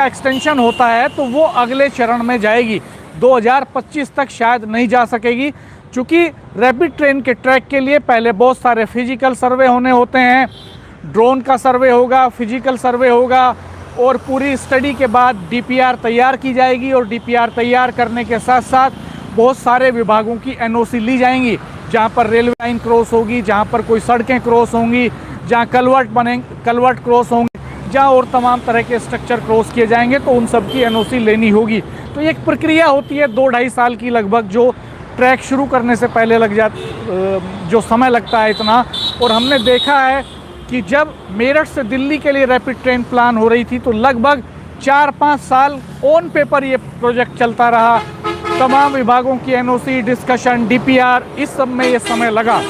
Extension होता है तो वो अगले चरण में जाएगी, 2025 तक शायद नहीं जा सकेगी, क्योंकि रैपिड ट्रेन के ट्रैक के लिए पहले बहुत सारे फिजिकल सर्वे होने होते हैं, ड्रोन का सर्वे होगा, फिजिकल सर्वे होगा, और पूरी स्टडी के बाद डीपीआर तैयार की जाएगी, और डीपीआर तैयार करने के साथ साथ बहुत सारे विभागों की एनओसी ली जाएंगी, जहां पर रेलवे लाइन क्रॉस होगी, जहां पर कोई सड़कें क्रॉस होंगी, जहां कलवर्ट क्रॉस होंगे, जहां और तमाम तरह के स्ट्रक्चर क्रॉस किए जाएंगे, तो उन सब की एनओसी लेनी होगी। तो एक प्रक्रिया होती है 2-2.5 साल की लगभग, जो ट्रैक शुरू करने से पहले जो समय लगता है इतना। और हमने देखा है कि जब मेरठ से दिल्ली के लिए रैपिड ट्रेन प्लान हो रही थी तो लगभग 4-5 साल ऑन पेपर ये प्रोजेक्ट चलता रहा, तमाम विभागों की एनओसी, डिस्कशन, डीपीआर, इस सब में ये समय लगा।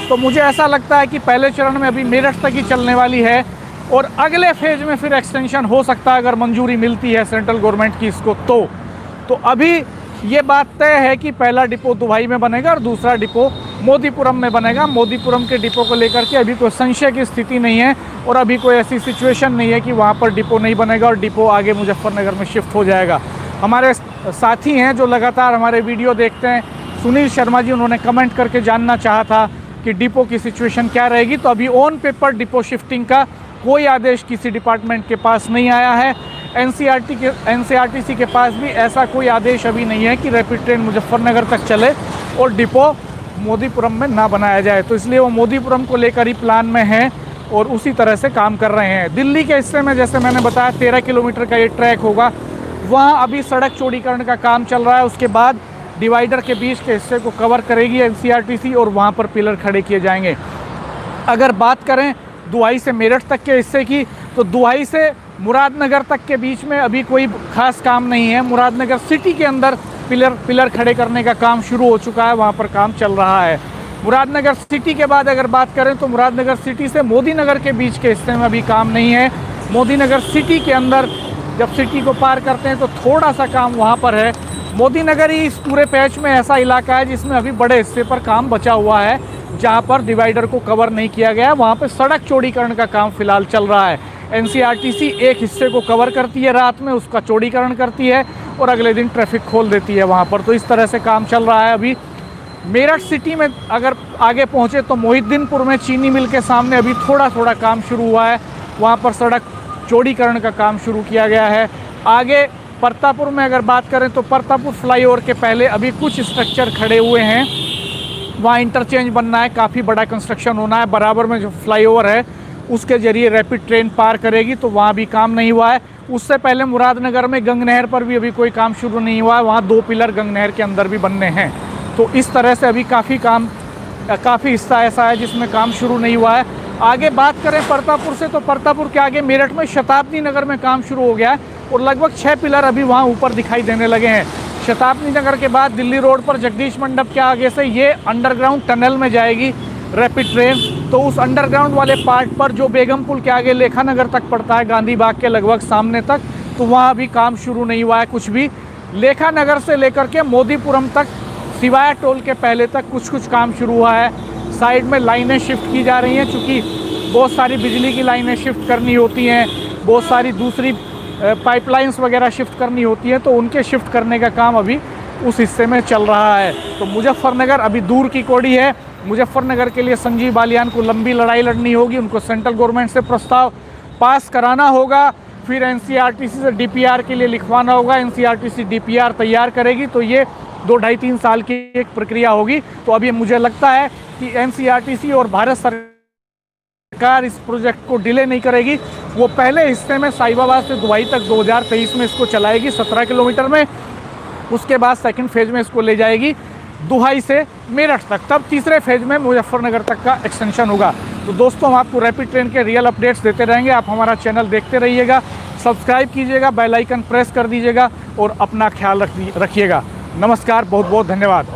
तो मुझे ऐसा लगता है कि पहले चरण में अभी मेरठ तक ही चलने वाली है, और अगले फेज में फिर एक्सटेंशन हो सकता है अगर मंजूरी मिलती है सेंट्रल गवर्नमेंट की इसको। तो अभी ये बात तय है कि पहला डिपो दुबई में बनेगा और दूसरा डिपो मोदीपुरम में बनेगा। मोदीपुरम के डिपो को लेकर के अभी कोई संशय की स्थिति नहीं है, और अभी कोई ऐसी सिचुएशन नहीं है कि वहाँ पर डिपो नहीं बनेगा और डिपो आगे मुजफ्फरनगर में शिफ्ट हो जाएगा। हमारे साथी हैं जो लगातार हमारे वीडियो देखते हैं, सुनील शर्मा जी, उन्होंने कमेंट करके जानना चाहा था कि डिपो की सिचुएशन क्या रहेगी। तो अभी ऑन पेपर डिपो शिफ्टिंग का कोई आदेश किसी डिपार्टमेंट के पास नहीं आया है। एनसीआरटीसी के पास भी ऐसा कोई आदेश अभी नहीं है कि रैपिड ट्रेन मुजफ्फरनगर तक चले और डिपो मोदीपुरम में ना बनाया जाए। तो इसलिए वो मोदीपुरम को लेकर ही प्लान में हैं और उसी तरह से काम कर रहे हैं। दिल्ली के हिस्से में जैसे मैंने बताया 13 किलोमीटर का ये ट्रैक होगा, वहाँ अभी सड़क चौड़ीकरण का काम चल रहा है। उसके बाद डिवाइडर के बीच के हिस्से को कवर करेगी एनसीआरटीसी और वहाँ पर पिलर खड़े किए जाएंगे। अगर बात करें दुआई से मेरठ तक के हिस्से की, तो दुआई से मुरादनगर तक के बीच में अभी कोई खास काम नहीं है। मुरादनगर सिटी के अंदर पिलर खड़े करने का काम शुरू हो चुका है, वहाँ पर काम चल रहा है। मुरादनगर सिटी के बाद अगर बात करें तो मुरादनगर सिटी से मोदीनगर के बीच के हिस्से में अभी काम नहीं है। मोदीनगर सिटी के अंदर जब सिटी को पार करते हैं तो थोड़ा सा काम वहाँ पर है। मोदीनगर ही इस पूरे पैच में ऐसा इलाका है जिसमें अभी बड़े हिस्से पर काम बचा हुआ है, जहाँ पर डिवाइडर को कवर नहीं किया गया है। वहाँ पर सड़क चौड़ीकरण का काम फिलहाल चल रहा है। एनसीआरटीसी एक हिस्से को कवर करती है रात में, उसका चौड़ीकरण करती है और अगले दिन ट्रैफिक खोल देती है वहाँ पर। तो इस तरह से काम चल रहा है अभी। मेरठ सिटी में अगर आगे पहुँचे तो मोहिद्दीनपुर में चीनी मिल के सामने अभी थोड़ा काम शुरू हुआ है, वहाँ पर सड़क चौड़ीकरण का काम शुरू किया गया है। आगे परतापुर में अगर बात करें तो परतापुर फ्लाईओवर के पहले अभी कुछ स्ट्रक्चर खड़े हुए हैं, वहाँ इंटरचेंज बनना है, काफ़ी बड़ा कंस्ट्रक्शन होना है। बराबर में जो फ्लाईओवर है उसके ज़रिए रैपिड ट्रेन पार करेगी, तो वहाँ भी काम नहीं हुआ है। उससे पहले मुरादनगर में गंग नहर पर भी अभी कोई काम शुरू नहीं हुआ है, वहाँ 2 पिलर गंग नहर के अंदर भी बनने हैं। तो इस तरह से अभी काफ़ी हिस्सा ऐसा है जिसमें काम शुरू नहीं हुआ है। आगे बात करें परतापुर से, तो परतापुर के आगे मेरठ में शताब्दी नगर में काम शुरू हो गया है और लगभग 6 पिलर अभी वहाँ ऊपर दिखाई देने लगे हैं। शताब्दी नगर के बाद दिल्ली रोड पर जगदीश मंडप के आगे से ये अंडरग्राउंड टनल में जाएगी रैपिड ट्रेन। तो उस अंडरग्राउंड वाले पार्ट पर जो बेगम पुल के आगे लेखा नगर तक पड़ता है, गांधी बाग के लगभग सामने तक, तो वहाँ भी काम शुरू नहीं हुआ है कुछ भी। लेखा नगर से लेकर के मोदीपुरम तक सिवाय टोल के पहले तक कुछ काम शुरू हुआ है। साइड में लाइनें शिफ्ट की जा रही हैं, चूँकि बहुत सारी बिजली की लाइनें शिफ्ट करनी होती हैं, बहुत सारी दूसरी पाइपलाइंस वगैरह शिफ्ट करनी होती हैं, तो उनके शिफ्ट करने का काम अभी उस हिस्से में चल रहा है। तो मुजफ्फरनगर अभी दूर की कौड़ी है। मुजफ्फरनगर के लिए संजीव बालियान को लंबी लड़ाई लड़नी होगी, उनको सेंट्रल गवर्नमेंट से प्रस्ताव पास कराना होगा, फिर एनसीआरटीसी से डीपीआर के लिए लिखवाना होगा, एनसीआरटीसी डीपीआर तैयार करेगी, तो ये 2-2.5-3 साल की एक प्रक्रिया होगी। तो अभी मुझे लगता है कि एनसीआरटीसी और भारत सरकार इस प्रोजेक्ट को डिले नहीं करेगी। वो पहले हिस्से में साहिबाबाद से दुबई तक 2023 में इसको चलाएगी 17 किलोमीटर में, उसके बाद सेकंड फेज में इसको ले जाएगी दुबई से मेरठ तक, तब तीसरे फेज में मुजफ्फरनगर तक का एक्सटेंशन होगा। तो दोस्तों, हम आपको रैपिड ट्रेन के रियल अपडेट्स देते रहेंगे। आप हमारा चैनल देखते रहिएगा, सब्सक्राइब कीजिएगा, बेल आइकन प्रेस कर दीजिएगा और अपना ख्याल रखिएगा। नमस्कार, बहुत बहुत धन्यवाद।